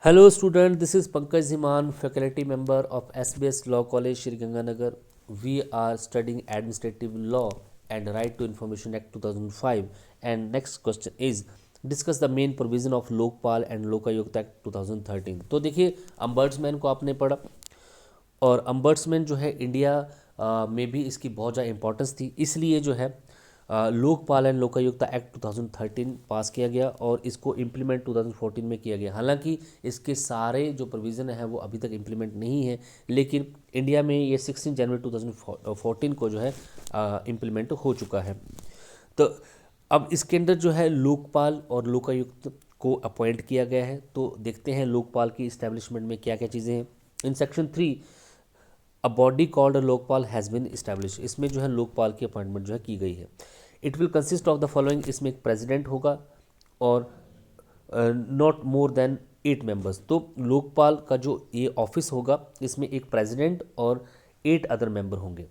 Hello student, this is Pankaj Ziman, faculty member of SBS Law College, Shri Ganganagar. We are studying Administrative Law and Right to Information Act 2005. And next question is discuss the main provision of Lokpal and Lokayukt Act 2013. तो देखिए अम्बर्ट्समैन को आपने पढ़ा और अम्बर्ट्समैन जो है India में भी इसकी बहुत ज़्यादा इंपॉर्टेंस थी, इसलिए जो है लोकपाल एंड लोकायुक्त एक्ट 2013 पास किया गया और इसको इम्प्लीमेंट 2014 में किया गया। हालांकि इसके सारे जो प्रोविज़न है वो अभी तक इम्प्लीमेंट नहीं है, लेकिन इंडिया में ये 16 जनवरी 2014 को जो है इम्प्लीमेंट हो चुका है। तो अब इसके अंदर जो है लोकपाल और लोकायुक्त को अपॉइंट किया गया है। तो देखते हैं लोकपाल की इस्टेब्लिशमेंट में क्या क्या चीज़ें हैं। In section 3 a body called Lokpal has been establish, इसमें जो है लोकपाल की अपॉइंटमेंट जो है की गई है। It will consist of the following, इसमें एक प्रेसिडेंट होगा और नॉट मोर देन 8 मेंबर्स। तो लोकपाल का जो ये ऑफिस होगा इसमें एक प्रेसिडेंट और 8 अदर मेंबर होंगे।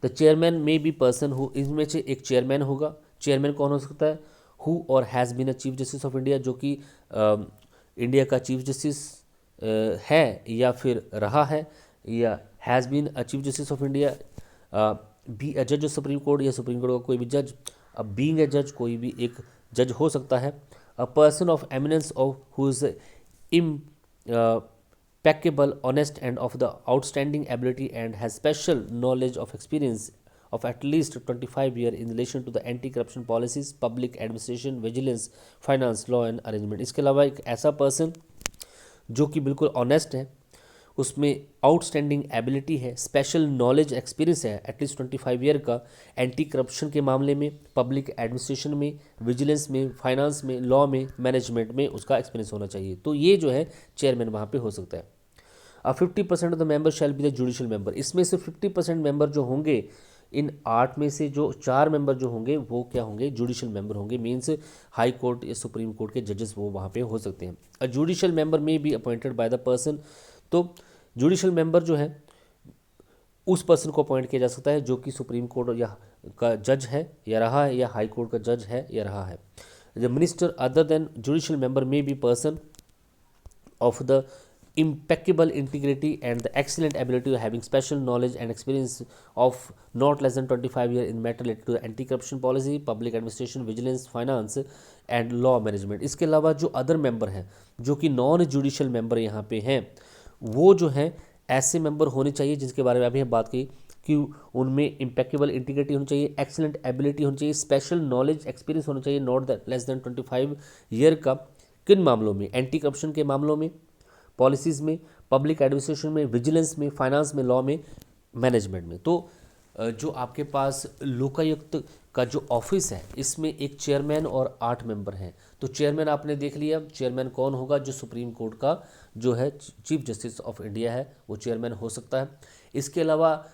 द चेयरमैन में बी पर्सन हु, इसमें से एक चेयरमैन होगा। चेयरमैन कौन हो सकता है? हु और has been a chief justice of India, जो कि इंडिया का चीफ जस्टिस है या फिर रहा है, या has been a chief justice of India, be a जज ऑफ सुप्रीम कोर्ट या सुप्रीम कोर्ट का कोई भी जज। अब बीइंग ए जज कोई भी एक जज हो सकता है। A person of eminence of who is impeccable, honest, and of the outstanding ability and has special knowledge of experience of at least 25 years in relation to the anti-corruption policies, public administration, vigilance, finance, law and arrangement। इसके अलावा एक ऐसा person जो कि बिल्कुल honest है, उसमें outstanding ability है, स्पेशल नॉलेज एक्सपीरियंस है एटलीस्ट 25 ईयर का, एंटी करप्शन के मामले में, पब्लिक एडमिनिस्ट्रेशन में, विजिलेंस में, फाइनेंस में, लॉ में, मैनेजमेंट में उसका एक्सपीरियंस होना चाहिए। तो ये जो है चेयरमैन वहाँ पे हो सकता है। अब 50% of the member shall be the judicial member, इसमें से 50% मेंबर जो होंगे, इन 8 में से जो 4 मेंबर जो होंगे वो क्या होंगे? जुडिशियल मेंबर होंगे। मीन्स हाई कोर्ट या सुप्रीम कोर्ट के जजेस वो वहाँ पे हो सकते हैं। अ जुडिशियल मेंबर में be appointed by the person, तो जुडिशियल मेंबर जो है उस पर्सन को अपॉइंट किया जा सकता है जो कि सुप्रीम कोर्ट या का जज है या रहा है, या हाई कोर्ट का जज है या रहा है। The minister other than judicial member में be person of the impeccable integrity and the excellent ability of having special knowledge and experience of not less than 25 years in matter related to the anti-corruption policy, public administration, vigilance, finance and law management। इसके अलावा जो other member हैं जो कि non judicial member यहाँ पे हैं, वो जो हैं ऐसे मेंबर होने चाहिए जिनके बारे में अभी हम बात की कि उनमें इम्पेक्केबल इंटीग्रिटी होनी चाहिए, एक्सीलेंट एबिलिटी होनी चाहिए, स्पेशल नॉलेज एक्सपीरियंस होना चाहिए नॉट लेस देन 25 ईयर का। किन मामलों में? एंटी करप्शन के मामलों में, पॉलिसीज़ में, पब्लिक एडमिनिस्ट्रेशन में, विजिलेंस में, फाइनेंस में, लॉ में, मैनेजमेंट में। तो जो आपके पास लोकायुक्त का जो ऑफिस है इसमें एक चेयरमैन और 8 मेंबर हैं। तो चेयरमैन आपने देख लिया, चेयरमैन कौन होगा? जो सुप्रीम कोर्ट का जो है चीफ जस्टिस ऑफ इंडिया है वो चेयरमैन हो सकता है। इसके अलावा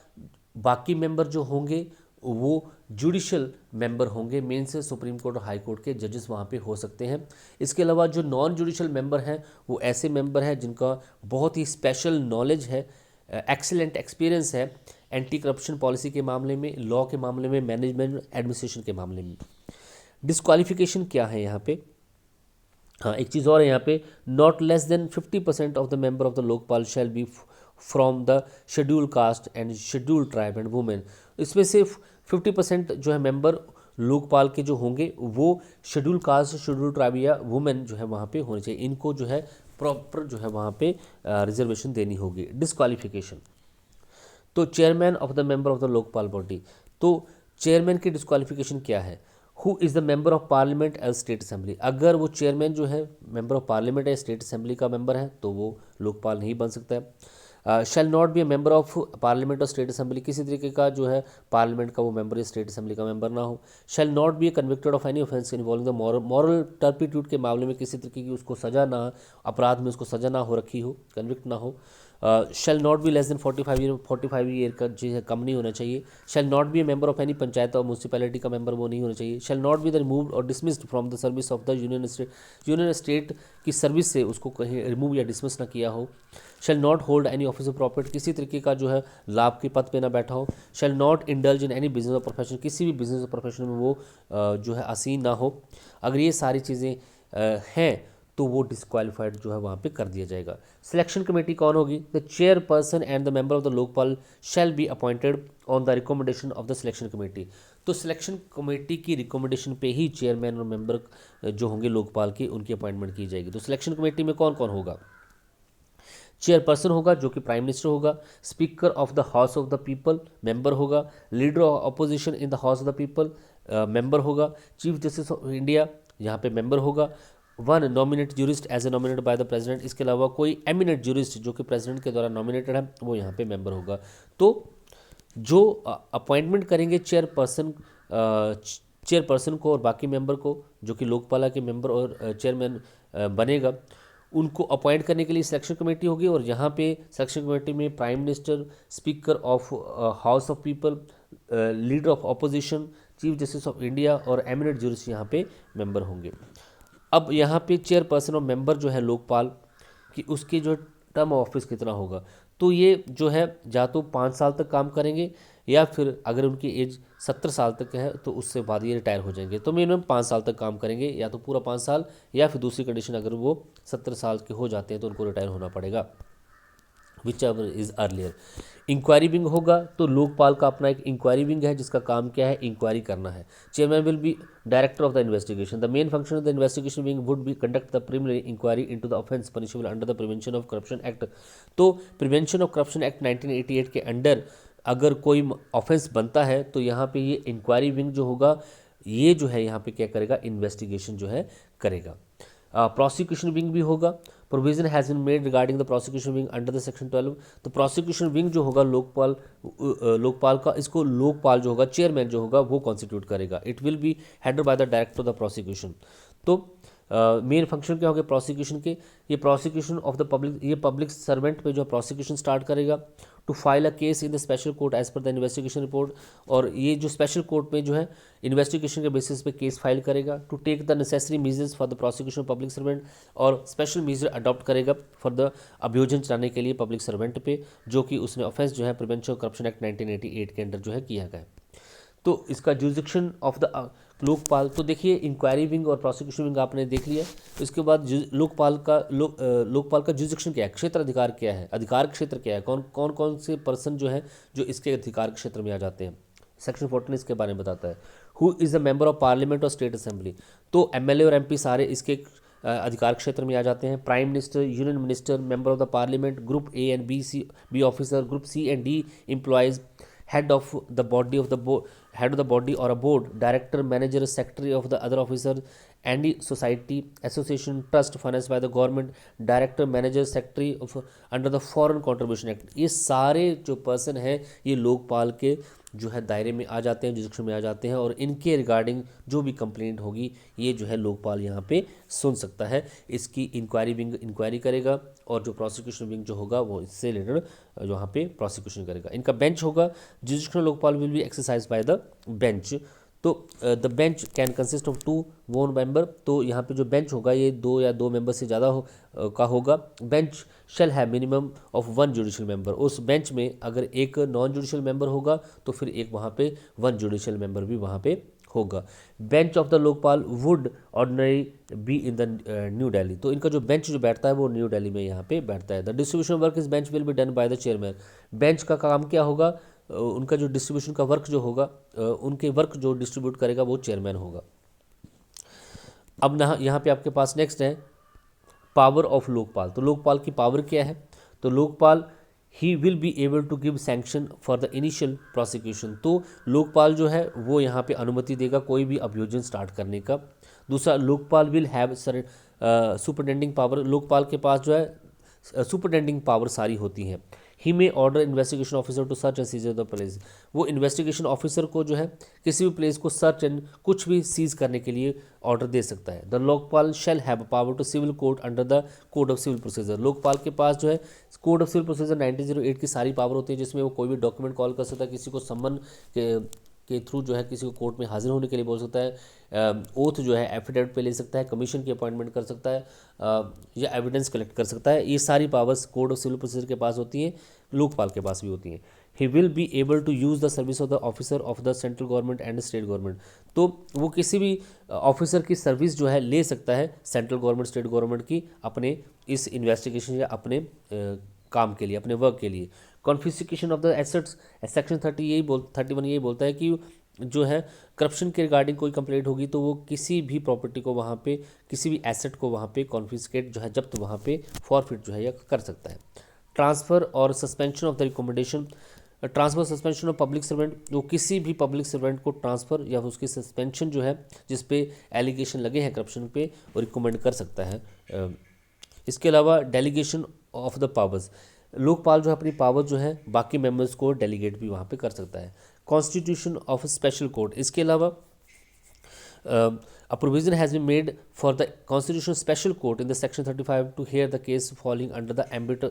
बाकी मेंबर जो होंगे वो जुडिशियल मेंबर होंगे, मेन से सुप्रीम कोर्ट और हाई कोर्ट के जजेस वहाँ पे हो सकते हैं। इसके अलावा जो नॉन जुडिशियल मेंबर हैं वो ऐसे मेंबर हैं जिनका बहुत ही स्पेशल नॉलेज है, एक्सीलेंट एक्सपीरियंस है एंटी करप्शन पॉलिसी के मामले में, लॉ के मामले में, मैनेजमेंट एडमिनिस्ट्रेशन के मामले में। डिस्क्वालिफिकेशन क्या है यहाँ पे? हाँ, एक चीज़ और है यहाँ पे, not less than 50% of the member of the Lokpal shall be from the schedule caste and schedule tribe and women. इसमें से 50% जो है मेंबर लोकपाल के जो होंगे वो शेड्यूल कास्ट, शेड्यूल ट्राइब या वुमेन जो है वहाँ पे होने चाहिए। इनको जो है प्रॉपर जो है वहाँ पे रिजर्वेशन देनी होगी। डिस्क्वालिफिकेशन, तो chairman of the member of the Lokpal body, तो चेयरमैन की डिस्क्वालिफिकेशन क्या है? Who is the member of parliament as state assembly, अगर वो चेयरमैन जो है मेंबर ऑफ पार्लियामेंट या स्टेट असेंबली का मेंबर है तो वो लोकपाल नहीं बन सकता है। Shall not be a member of parliament और स्टेट असेंबली, किसी तरीके का जो है पार्लियामेंट का वो मेंबर या स्टेट असेंबली का मेंबर ना हो। Shall not B convicted of any offence involving the moral turpitude, के मामले में किसी तरीके की उसको सजा ना, अपराध में उसको सजा ना हो रखी हो, कन्विक्ट ना हो। Shall not be less than 45 year का जो है कम नहीं होना चाहिए। Shall not be a member of any panchayat और म्यूनसिपैलिटी का मेंबर वो नहीं होना चाहिए। Shall not be the removed और dismissed from the service of the union state की सर्विस से उसको कहीं रिमूव या डिसमिस ना किया हो। Shall not hold any office of profit, किसी तरीके का जो है लाभ के पद पे ना बैठा हो। Shall not indulge in any business और प्रोफेशन, किसी भी बिजनेस और प्रोफेशन में वो जो है आसीन ना हो। अगर ये सारी चीज़ें हैं तो वो डिस्क्वालीफाइड जो है वहाँ पे कर दिया जाएगा। सिलेक्शन कमेटी कौन होगी? The chairperson and the member of the Lokpal shall be appointed on the recommendation of the selection committee. तो सिलेक्शन कमेटी की रिकमेंडेशन पे ही चेयरमैन और मेंबर जो होंगे लोकपाल के, उनकी अपॉइंटमेंट की जाएगी। तो सिलेक्शन कमेटी में कौन कौन होगा? चेयरपर्सन होगा जो कि प्राइम मिनिस्टर होगा, speaker of the house of the people member होगा, leader of opposition in the house of the people member होगा, चीफ जस्टिस ऑफ इंडिया यहाँ पे मेंबर होगा, one nominate jurist as a nominated by the president, इसके अलावा कोई eminent jurist जो कि प्रेसिडेंट के द्वारा नॉमिनेटेड है वो यहाँ पे मेंबर होगा। तो जो अपॉइंटमेंट करेंगे चेयरपर्सन को और बाकी मेंबर को, जो कि लोकपाला के मेंबर और चेयरमैन बनेगा, उनको अपॉइंट करने के लिए सिलेक्शन कमेटी होगी। और यहाँ पे सिलेक्शन कमेटी में prime minister, speaker of house of people, leader of opposition, chief justice of India और एमिनेंट ज्यूरिस्ट यहाँ पे मेंबर होंगे। अब यहाँ पे चेयरपर्सन और मेंबर जो है लोकपाल कि उसकी जो टर्म ऑफ ऑफिस कितना होगा, तो ये जो है या तो 5 साल तक काम करेंगे या फिर अगर उनकी एज 70 साल तक है तो उससे बाद ये रिटायर हो जाएंगे। तो मिनिमम 5 साल तक काम करेंगे, या तो पूरा 5 साल, या फिर दूसरी कंडीशन अगर वो 70 साल के हो जाते हैं तो उनको रिटायर होना पड़ेगा, whichever is earlier. Inquiry wing होगा तो लोकपाल का अपना एक इंक्वायरी विंग है जिसका काम क्या है? इंक्वायरी करना है। Chairman will be director of the investigation. The main function of the investigation wing would be conduct the preliminary inquiry into the offence punishable under the prevention of corruption act. तो prevention of corruption act 1988 के under अगर कोई offence बनता है तो यहाँ पे ये इंक्वायरी विंग जो होगा ये जो है यहाँ पे क्या करेगा? इन्वेस्टिगेशन जो है करेगा। प्रोसिक्यूशन विंग भी होगा। Provision has been made regarding the prosecution wing under the section 12। तो प्रोसिक्यूशन विंग जो होगा लोकपाल का, इसको लोकपाल जो होगा, चेयरमैन जो होगा वो कॉन्स्टिट्यूट करेगा। It will be headed by the director of the prosecution. तो मेन फंक्शन क्या होगा प्रोसिक्यूशन के? ये प्रोसिक्यूशन ऑफ द पब्लिक, ये पब्लिक सर्वेंट पे जो प्रोसिक्यूशन स्टार्ट करेगा to file a case in the special court as per the investigation report. और ये जो स्पेशल कोर्ट में जो है इन्वेस्टिगेशन के बेसिस पे केस फाइल करेगा। To take the necessary measures for the prosecution public servant, और स्पेशल मीजर अडॉप्ट करेगा फॉर द अभियोजन चलाने के लिए पब्लिक सर्वेंट पे, जो कि उसने ऑफेंस जो है प्रिवेंशन ऑफ करप्शन एक्ट 1988 के अंडर जो है किया गया है। तो इसका जुरिडिक्शन ऑफ द लोकपाल, तो देखिए इंक्वायरी विंग और प्रोसिक्यूशन विंग आपने देख लिया। उसके बाद लोकपाल का जुरिडिक्शन क्या है? क्षेत्र अधिकार क्या है? अधिकार क्षेत्र क्या है? कौन से पर्सन जो है जो इसके अधिकार क्षेत्र में आ जाते हैं? सेक्शन 14 इसके बारे में बताता है। Who is a member of parliament और स्टेट असेंबली। तो एमएलए और एमपी सारे इसके अधिकार क्षेत्र में आ जाते हैं। Prime minister, union minister, member of the parliament, group A and B officer, group C and D employees, head of the body or a board, director, manager, secretary of the other officer, any society, association, trust financed by the government, director, manager, secretary of under the foreign contribution act। ये सारे जो person हैं ये लोकपाल के जो है दायरे में आ जाते हैं, जुरिडिक्शन में आ जाते हैं, और इनके रिगार्डिंग जो भी कंप्लेंट होगी ये जो है लोकपाल यहाँ पे सुन सकता है। इसकी इंक्वायरी विंग इंक्वायरी करेगा और जो प्रोसिक्यूशन विंग जो होगा वो इससे रिलेटेड यहाँ पे प्रोसिक्यूशन करेगा। इनका बेंच होगा। Jurisdictional Lokpal will be exercise by the bench. तो the bench can consist of 2 member. तो यहाँ पे जो बेंच होगा ये 2 या 2 मेंबर से ज़्यादा का होगा। Bench shall have minimum of 1 judicial member. उस बेंच में अगर एक नॉन जुडिशियल मेंबर होगा तो फिर एक वहाँ पे 1 जुडिशियल मेंबर भी वहाँ पे होगा। Bench of the Lokpal would ordinary be in the new Delhi. तो इनका जो बेंच जो बैठता है वो न्यू दिल्ली में यहाँ पे बैठता है। द डिस्ट्रीब्यूशन वर्क इस bench will be done by the chairman. Bench का काम क्या होगा? उनका जो डिस्ट्रीब्यूशन का वर्क जो होगा, उनके वर्क जो डिस्ट्रीब्यूट करेगा वो चेयरमैन होगा। अब यहाँ पे आपके पास नेक्स्ट है पावर ऑफ लोकपाल। तो लोकपाल की पावर क्या है? तो Lokpal he will be able to give sanction for the initial prosecution. तो लोकपाल जो है वो यहाँ पे अनुमति देगा कोई भी अभियोजन स्टार्ट करने का। दूसरा, Lokpal will have superintending power. Lokpal के पास जो है सुपरिटेंडिंग पावर सारी होती हैं। He may order investigation officer to search and seize the place. वो इन्वेस्टिगेशन ऑफिसर को जो है किसी भी प्लेस को सर्च एंड कुछ भी सीज करने के लिए ऑर्डर दे सकता है। The Lokpal shall have power to civil court under the code of civil procedure. Lokpal के पास जो है कोड ऑफ सिविल प्रोसीजर 1908 की सारी पावर होती है, जिसमें वो कोई भी डॉक्यूमेंट कॉल कर सकता है, किसी को सम्मन के थ्रू जो है किसी को कोर्ट में हाजिर होने के लिए बोल सकता है, ओथ जो है एफिडेविट पे ले सकता है, कमीशन की अपॉइंटमेंट कर सकता है, या एविडेंस कलेक्ट कर सकता है। ये सारी powers code of civil procedure के पास होती हैं, लोकपाल के पास भी होती हैं। He will be able to use the service of the officer of the central government and state government. तो वो किसी भी ऑफिसर की सर्विस जो है ले सकता है सेंट्रल गवर्नमेंट स्टेट गवर्नमेंट की अपने इस इन्वेस्टिगेशन या अपने काम के लिए, अपने वर्क के लिए। Confiscation of the assets, section 31 यही बोलता है कि जो है करप्शन के रिगार्डिंग कोई कंप्लेंट होगी तो वो किसी भी प्रॉपर्टी को वहाँ पे, किसी भी एसेट को वहाँ पे कॉन्फिस्केट जो है जब्त वहाँ पे फॉरफिट जो है या कर सकता है। ट्रांसफ़र और suspension of the recommendation, transfer suspension of public servant, वो किसी भी पब्लिक सर्वेंट को ट्रांसफ़र या उसकी सस्पेंशन जो है जिस पे एलिगेशन लगे हैं करप्शन पे, वो रिकमेंड कर सकता है। इसके अलावा delegation of the powers, Lokpal जो है अपनी पावर जो है बाकी मेंबर्स को डेलीगेट भी वहाँ पे कर सकता है। कॉन्स्टिट्यूशन ऑफ स्पेशल कोर्ट, इसके अलावा a provision has been made for the constitutional special court in the section 35 to hear the case falling under the ambit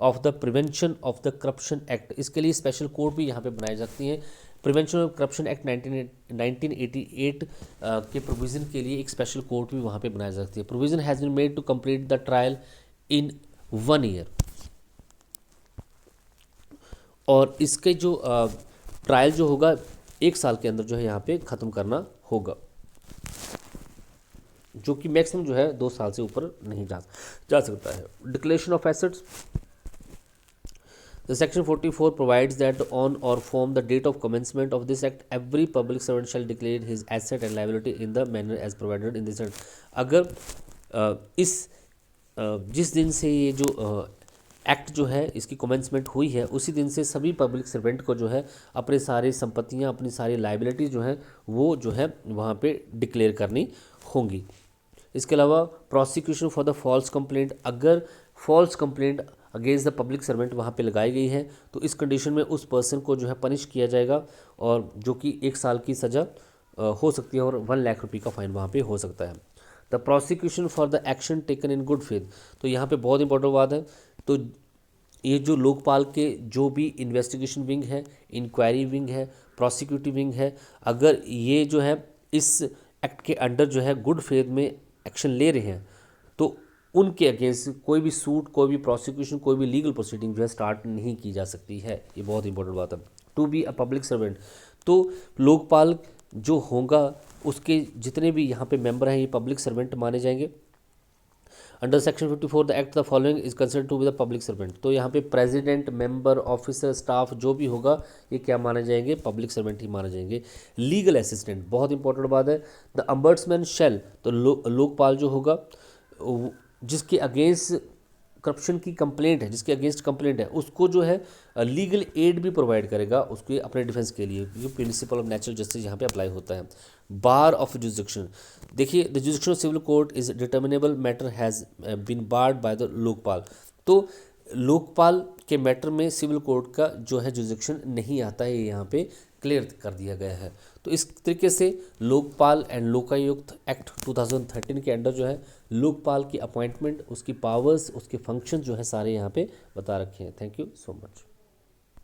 of the prevention of the corruption act। इसके लिए special court भी यहाँ पे बनाई जाती हैं। प्रिवेंशन ऑफ करप्शन एक्ट 1988 के provision के लिए एक स्पेशल कोर्ट भी वहाँ पे बनाई जाती है। Provision has been made to complete the trial in 1 year, और इसके जो ट्रायल जो होगा 1 साल के अंदर जो है यहाँ पे ख़त्म करना होगा, जो कि मैक्सिमम जो है 2 साल से ऊपर नहीं जा सकता है। Declaration of assets, The section 44 provides that on or from the date of commencement of this act, every public servant shall declare his asset and liability in the manner as provided in this act। अगर जिस दिन से ये जो act जो है इसकी commencement हुई है उसी दिन से सभी पब्लिक सर्वेंट को जो है अपने सारी संपत्तियां, अपनी सारी लाइबिलिटी जो है वो जो है वहाँ पे डिक्लेयर करनी होंगी। इसके अलावा prosecution for the false complaint, अगर false complaint against the public servant वहाँ पे लगाई गई है तो इस कंडीशन में उस पर्सन को जो है पनिश किया जाएगा, और जो कि 1 साल की सज़ा हो सकती है और 1 लाख रुपये का फाइन वहाँ पे हो सकता है। The prosecution for the action taken in good faith, तो यहाँ पे बहुत इंपॉर्टेंट बात है। तो ये जो लोकपाल के जो भी इन्वेस्टिगेशन विंग है, इंक्वायरी विंग है, प्रोसिक्यूटिव विंग है, अगर ये जो है इस एक्ट के अंडर जो है गुड फेथ में एक्शन ले रहे हैं तो उनके अगेंस्ट कोई भी सूट, कोई भी प्रोसिक्यूशन, कोई भी लीगल प्रोसीडिंग जो है स्टार्ट नहीं की जा सकती है। ये बहुत इंपॉर्टेंट बात है। To be a public servant, तो लोकपाल जो होगा उसके जितने भी यहाँ पे मेंबर हैं ये पब्लिक सर्वेंट माने जाएंगे। Under section 54 the act the following is considered to be the public servant, तो यहाँ पे प्रेसिडेंट, मेंबर, ऑफिसर, स्टाफ जो भी होगा ये क्या माने जाएंगे, पब्लिक सर्वेंट ही माने जाएंगे। लीगल असिस्टेंट, बहुत इंपॉर्टेंट बात है। द अम्बर्ट्समैन शेल, तो लोकपाल जो होगा जिसके अगेंस्ट करप्शन की कंप्लेंट है, जिसके अगेंस्ट कंप्लेंट है उसको जो है लीगल एड भी प्रोवाइड करेगा उसके अपने डिफेंस के लिए। ये प्रिंसिपल ऑफ नेचुरल जस्टिस यहाँ पे अप्लाई होता है। बार ऑफ जुरिसडिक्शन, देखिए the jurisdiction of civil court is determinable matter has been barred by the Lokpal, तो लोकपाल के मैटर में सिविल कोर्ट का जो है जुरिसडिक्शन नहीं आता है, ये यहाँ पे क्लियर कर दिया गया है। तो इस तरीके से लोकपाल एंड लोकायुक्त एक्ट 2013 के अंडर जो है लोकपाल की अपॉइंटमेंट, उसकी पावर्स, उसके फंक्शन जो है सारे यहाँ पे बता रखे हैं। Thank you so much.